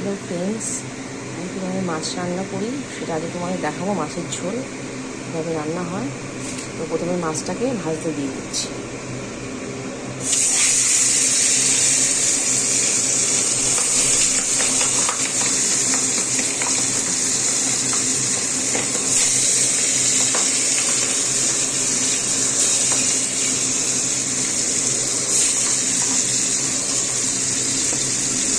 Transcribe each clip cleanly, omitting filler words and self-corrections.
Hello friends, আমি কীভাবে মাছ রান্না করি সেটা আগে তোমাকে দেখাবো। মাছের ঝোল কীভাবে রান্না হয়। তো প্রথমে মাছটাকে ভাজতে দিয়ে দিচ্ছি।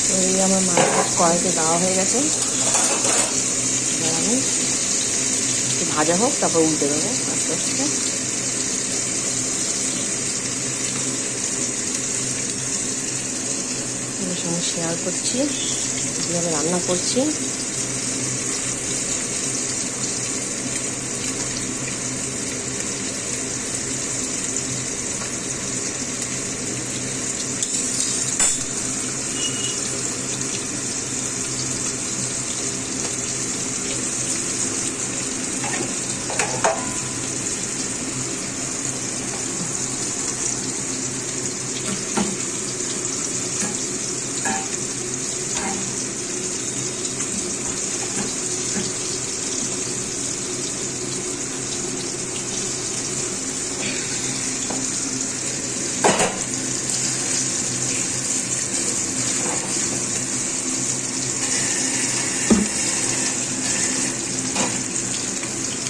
তো এই আমার মাছটা কড়াইতে দেওয়া হয়ে গেছে। আমি একটু ভাজা হোক, তারপর উল্টে দেবো আস্তে আস্তে। আমার সঙ্গে শেয়ার করছি কীভাবে রান্না করছি।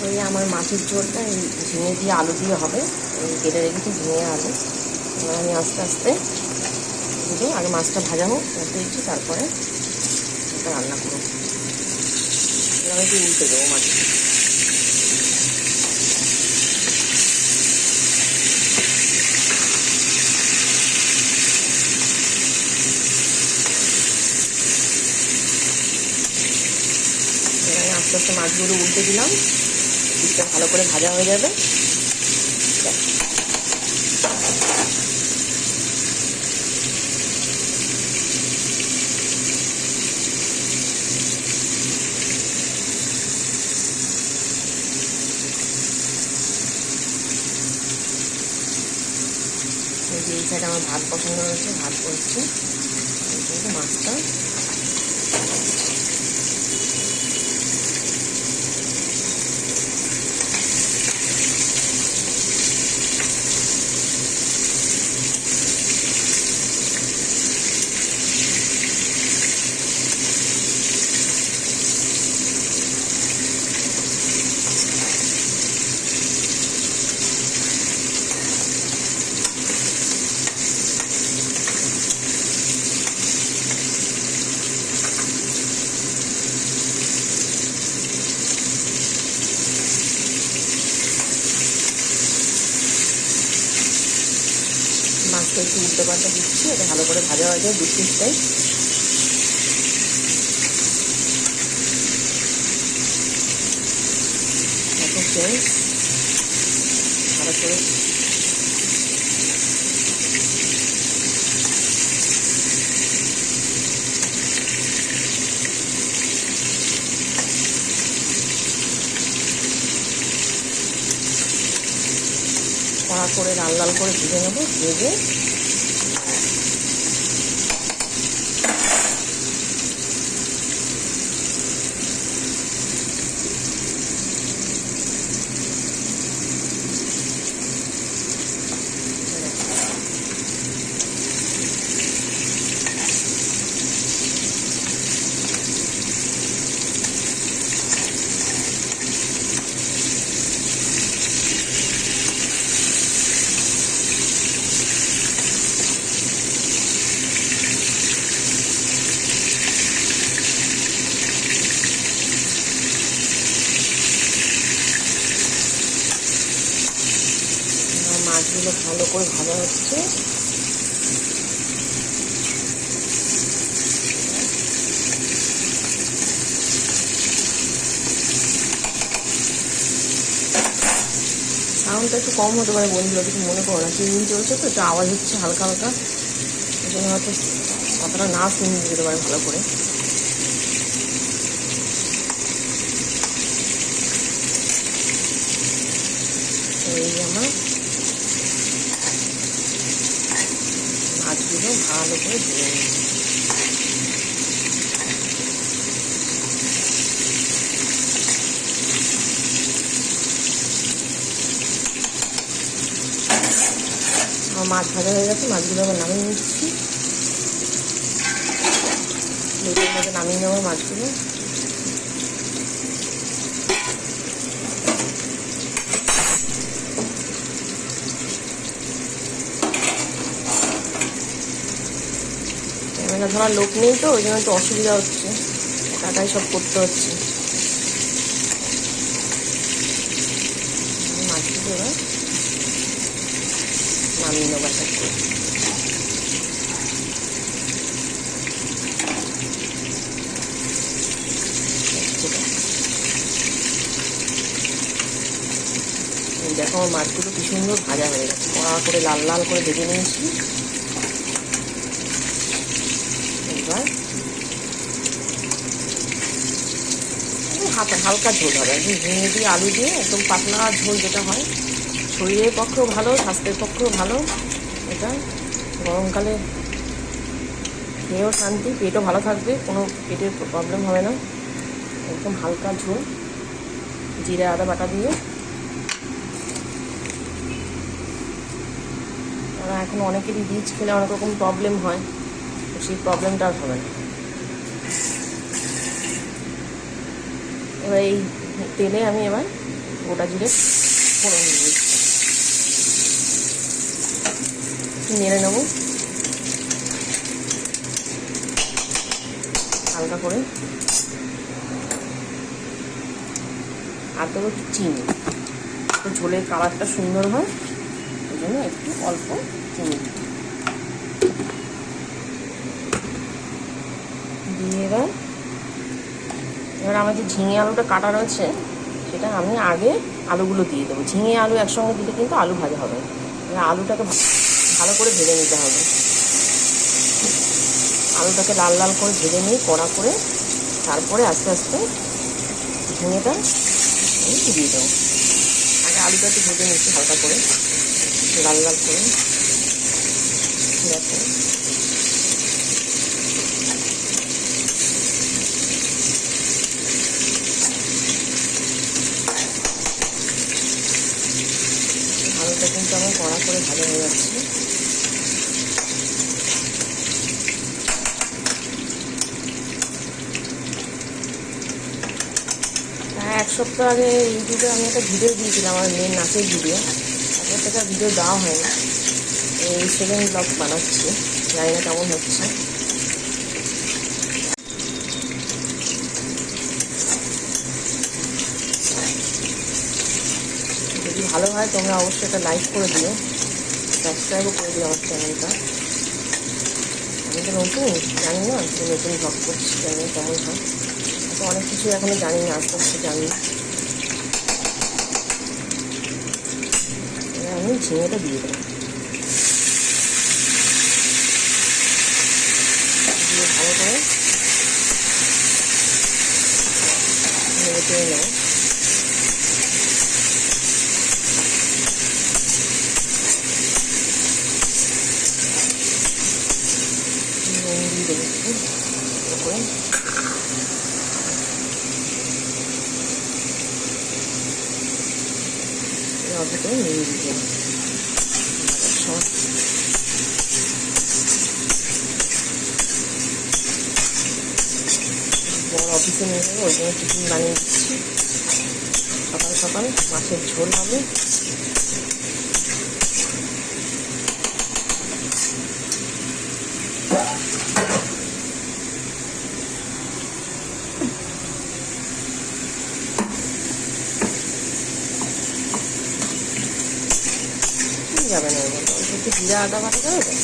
ওই আমার মাছের ঝোলটা এই ঝিঙে দিয়ে আলু দিয়ে হবে। কেটে রেখেছি ঝিঙে আলু। এবার আমি আস্তে আস্তে দিদি আগে মাছটা ভাজা হোক দিয়েছি, তারপরে এটা রান্না করবো। এবার একটু উল্টে দেবো মাছটা। আস্তে আস্তে মাছগুলো উল্টে দিলাম, দিকটা ভালো করে ভাজা হয়ে যাবে। এই সাইডে আমার ভাত পছন্দ হয়েছে, ভাত করছি মাছটা। মাছটা একটু উল্টে পাল্টা দিচ্ছি, এটা ভালো করে ভাজা হয়ে যায়। 2 পিসটাই ভালো করে কড়া করে লাল লাল করে ভেজে নেবো। ভেজে মাছগুলো ভালো করে ভাজা হচ্ছে। সাউন্ডটা একটু কম হতে পারে বন্ধুরা, কিছু মনে করো না। টিভি চলছে তো, একটু আওয়াজ হচ্ছে হালকা হালকা, এই জন্য হয়তো কথাটা না শুনে যেতে পারে ভালো করে। এই আমার মাছগুলো ভালো করে ধুয়ে নিই। মাছ ভাজা হয়ে গেছে, মাছগুলো আবার নামিয়ে নিচ্ছি। প্লেটের মধ্যে নামিয়ে নেবো মাছগুলো। ক্যামেরা ধরার লোক নেই তো, ওই জন্য একটু অসুবিধা হচ্ছে, টাকাই সব করতে হচ্ছে। মাছগুলো এবার নামিয়ে নেবো একটা করে। দেখো আমার মাছগুলো কি সুন্দর ভাজা হয়ে গেছে, কড়া করে লাল লাল করে ভেজে নিয়েছি। এবার হালকা ঝোল হবে, একদম ঝিঙে দিয়ে আলু দিয়ে একদম পাতলা ঝোল, যেটা হয় শরীরের পক্ষেও ভালো, স্বাস্থ্যের পক্ষেও ভালো। এটা গরমকালে খেয়েও শান্তি, পেটও ভালো থাকবে, কোনো পেটের প্রবলেম হবে না। একদম হালকা ঝোল, জিরা আদা বাটা দিয়ে। ওরা এখন অনেকেরই রিচ খেলে অনেক রকম প্রবলেম হয়, তো সেই প্রবলেমটা আর হবে না। এবার এই তেলে আমি এবার গোটা জিরে ফোড়ন দিয়ে দিচ্ছি, নেড়ে নেবো হালকা করে। আর দেবো একটু চিনি, তো ঝোলের কালারটা সুন্দর হয়, ওই জন্য একটু অল্প চিনি দিয়ে এবার আমার যে ঝিঙে আলুটা কাটা রয়েছে, সেটা আমি আগে আলুগুলো দিয়ে দেবো। ঝিঙে আলু একসঙ্গে দিলে কিন্তু আলু ভাজা হবে, আলুটাকে ভালো করে ভেজে নিতে হবে। আলুটাকে লাল লাল করে ভেজে নিয়ে কড়া করে, তারপরে আস্তে আস্তে ঝিঙেটা দিয়ে দেবো। আগে আলুটা একটু ভেজে নিচ্ছি হালকা করে, লাল লাল করে। দেখো আলুটা কিন্তু আমার কড়া করে ভালো হয়ে যাচ্ছে। এক সপ্তাহ আগে ইউটিউবে আমি একটা ভিডিও দিয়েছিলাম, আমার মেয়ের নাচের ভিডিও। তারপর থেকে ভিডিও দেওয়া হয়নি, এই সেকেন্ড ব্লগ বানাচ্ছি, জানি না কেমন হচ্ছে। যদি ভালো হয় তোমরা অবশ্যই একটা লাইক করে দিও, সাবস্ক্রাইবও করে দিও আমার চ্যানেলটা। আমি তো নতুন, জানি না, তো নতুন ব্লগ করছি, জানি না কেমন হয়। তো অনেক কিছু এখনো জানি না, আস্তে আস্তে জানি। আমি ঝিঙেটা দিয়ে দেবো, দিয়ে ভালো করে নেড়ে চেড়ে নেবো। নুন দিয়ে দেবো একটু করে। অল্প করে নুন দিয়ে দেবো। বড় অফিসে নিয়ে যাবো, ওই জন্য টিফিন বানিয়ে দিচ্ছি। সকাল সকাল মাছের ঝোল হবে। যাবে না, একটু জিরা আদা বাটা দেবে, ব্যাস।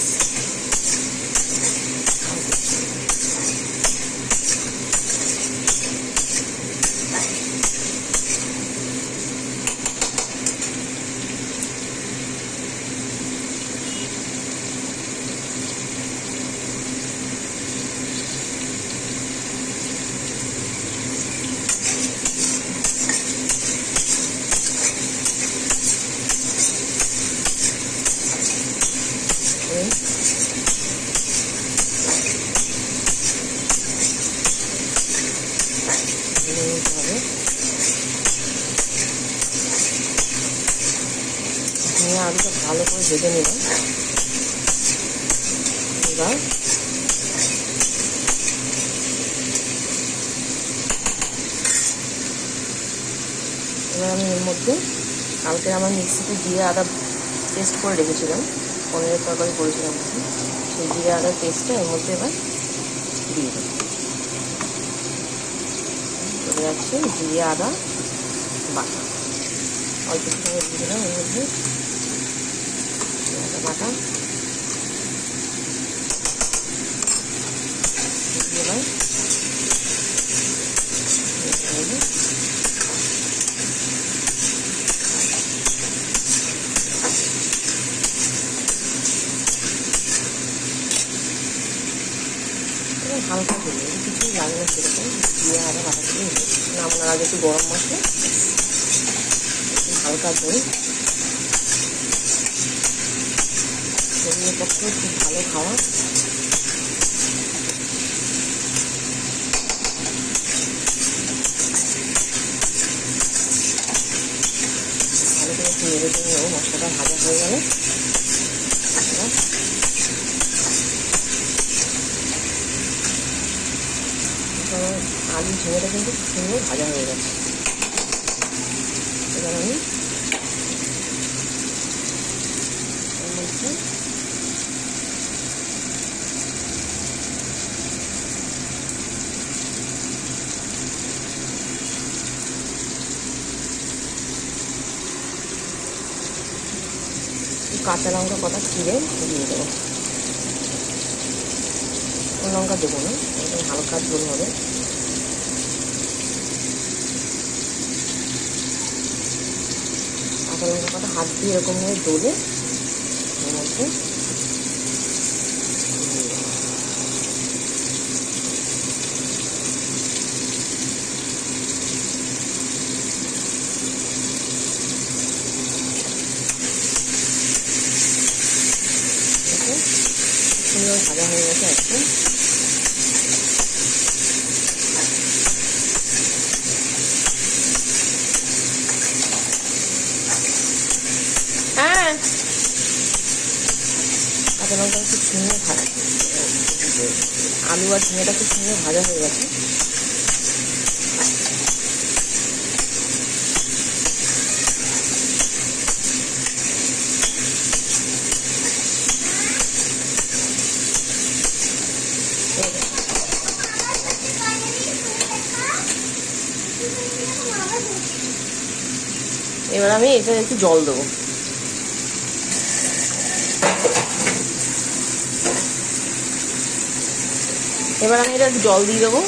আলুটা ভালো করে ভেজে নিলাম। বন্ধুরা। এবার আমি এর মধ্যে কালকে আমার মিক্সিতে জিরে আদা পেস্ট করে রেখেছিলাম, পনিরের তরকারি করেছিলাম, সেই জিরে আদার পেস্টটা এর মধ্যে এবার দিয়ে দেবো। চলে যাচ্ছে জিরে আদা বাটা, অল্প সময় দিয়ে দিলাম এর মধ্যে আদা বাটা। এবার হালকা দিলে কিছুই লাগে না, সেরকম দিয়ে আদা বাটা দিয়ে নামানোর আগে একটু গরম মশলা, হালকা ঝোল, শরীরের পক্ষে খুব ভালো খাওয়া। ভালো করে একটু নেড়ে চেড়ে নেবো। মশলাটা ভাজা হয়ে গেলে আলু ঝিঙেটা কিন্তু সুন্দর ভাজা হয়ে গেছে। এবার আমি এর মধ্যে কাঁচা লঙ্কা কটা চিড়ে দিয়ে দেবো। লঙ্কা দেবো না, একদম হালকা ঝোল হবে। কাঁচা লঙ্কা কটা হাত দিয়ে এরকমভাবে দোলে এর মধ্যে সুন্দর ভাজা হয়ে গেছে একদম। হ্যাঁ, কাঁচা লঙ্কা খুব সুন্দর ভাজা, আলু আর ঝিঙেটা খুব সুন্দর ভাজা হয়ে গেছে। এবার আমি এটা একটু জল দেবো। এবার আমি এটা একটু জল দিয়ে দেবো।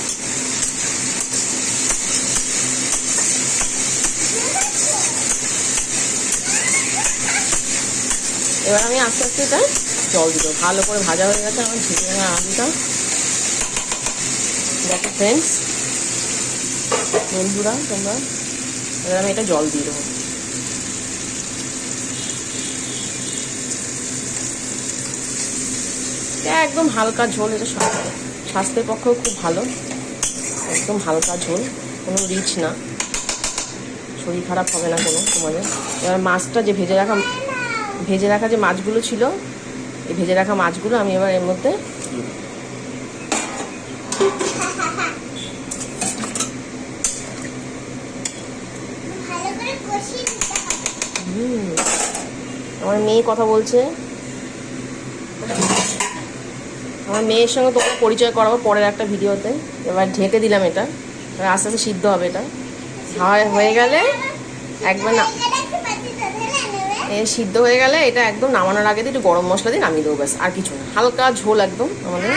এবার আমি আস্তে আস্তে এটা জল দিয়ে দেবো। ভালো করে ভাজা হয়ে গেছে আমার ঝিঙে আর আলুটা। দেখো ফ্রেন্ডস, বন্ধুরা তোমরা, এবার আমি এটা জল দিয়ে দেবো। একদম হালকা ঝোল, এটা স্বাস্থ্যের পক্ষেও খুব ভালো। একদম হালকা ঝোল, কোনো রিচ না, শরীর খারাপ হবে না কোনো তোমাদের। এবার মাছটা যে ভেজে রাখা যে মাছগুলো ছিল, এই ভেজে রাখা মাছগুলো আমি এবার এর মধ্যে আমার মেয়ে কথা বলছে। আমার মেয়ের সঙ্গে তোমরা পরিচয় করাবো পরের একটা ভিডিওতে। এবার ঢেকে দিলাম এটা, এবার আস্তে আস্তে সিদ্ধ হবে। এটা হয়ে গেলে একবার না সিদ্ধ হয়ে গেলে এটা একদম নামানোর আগে একটু গরম মশলা দিয়ে নামিয়ে দেবো, ব্যাস, আর কিছু না। হালকা ঝোল একদম আমাদের।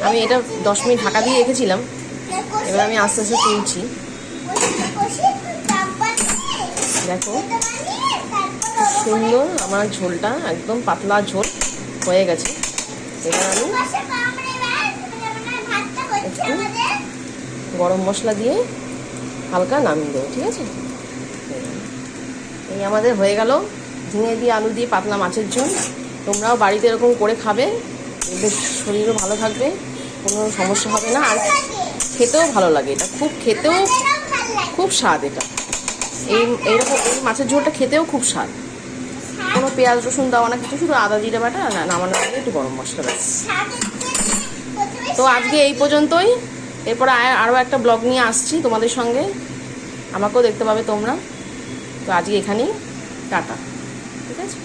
আমি এটা 10 মিনিট ঢাকা দিয়ে রেখেছিলাম। এবার আমি আস্তে আস্তে তুলছি। দেখো সুন্দর আমার ঝোলটা, একদম পাতলা ঝোল হয়ে গেছে। এবার আমি একটু গরম মশলা দিয়ে হালকা নামিয়ে দেবো, ঠিক আছে? এই আমাদের হয়ে গেল ঝিঙে দিয়ে আলু দিয়ে পাতলা মাছের ঝোল। তোমরাও বাড়িতে এরকম করে খাবে, এদের শরীরও ভালো থাকবে, কোনো সমস্যা হবে না। আর খেতেও ভালো লাগে, এটা খুব খেতেও খুব স্বাদ। এটা এইরকম এই মাছের ঝোলটা খেতেও খুব স্বাদ। কোনো পেঁয়াজ রসুন দেওয়া না কিছু, শুধু আদা জিরে বাটা আর নামানোর আগে একটু গরম মশলা ব্যাস। তো আজকে এই পর্যন্তই। এরপরে আরও একটা ব্লগ নিয়ে আসছি তোমাদের সঙ্গে, আমাকেও দেখতে পাবে তোমরা। তো আজকে এখানেই টাটা, ঠিক আছে।